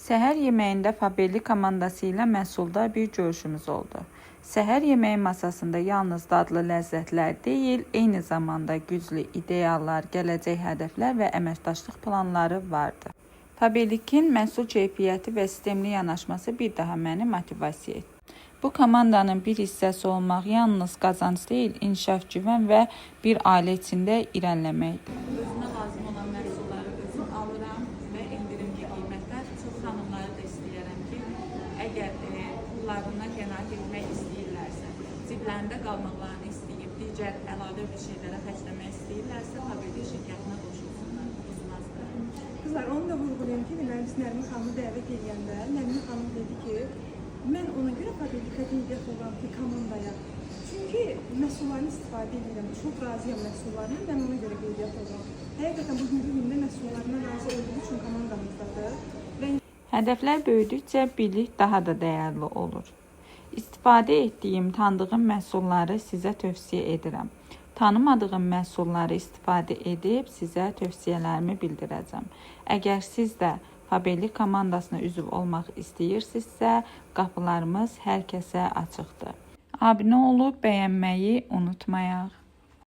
Səhər yeməyində Faberli komandası ilə məhsuldar bir görüşümüz oldu. Səhər yeməyi masasında yalnız dadlı ləzzətlər deyil, eyni zamanda güclü ideallar, gələcək hədəflər və əməkdaşlıq planları vardı. Faberlikin məhsul keyfiyyəti və sistemli yanaşması bir daha məni motivasiya etdi. Bu komandanın bir hissəsi olmaq yalnız qazanc deyil, inkişaf, güvən və bir ailə içində irəliləməkdir. Özümə lazım olan məhsulları özüm alıram və endirimli qiymətlər çox xanımları da istəyirəm ki, əgər pullarından qənaət etmək istəyirlərsə, ciblərində qalmaqlarını istəyib, digər əlavə bir şeylərə xərcləmək istəyirlərsə, Faberli şirkətinə qoşulsunlar, uzmazlar. Kızlar, onu da vurgulayım ki, biz Nərmin xanımı dəvət edəndə, Nərmin xanım dedi ki, mən ona görə Faberli qeydiyyat olan bir komandaya, çünki məhsullarını istifadə edirəm, çox razıyam məhsullarından, mən ona görə qeydiyyat olan. Həqiqətən bugünkü gündə məhsullarına razı olduğu üçün komandamızdadır. Hədəflər böyüdükcə birlik daha da dəyərli olur. İstifadə etdiyim, tanıdığım məhsulları sizə tövsiyə edirəm. Tanımadığım məhsulları istifadə edib sizə tövsiyələrimi bildirəcəm. Əgər siz də Faberli komandasına üzv olmaq istəyirsinizsə, qapılarımız hər kəsə açıqdır. Abunə olub bəyənməyi unutmayaq.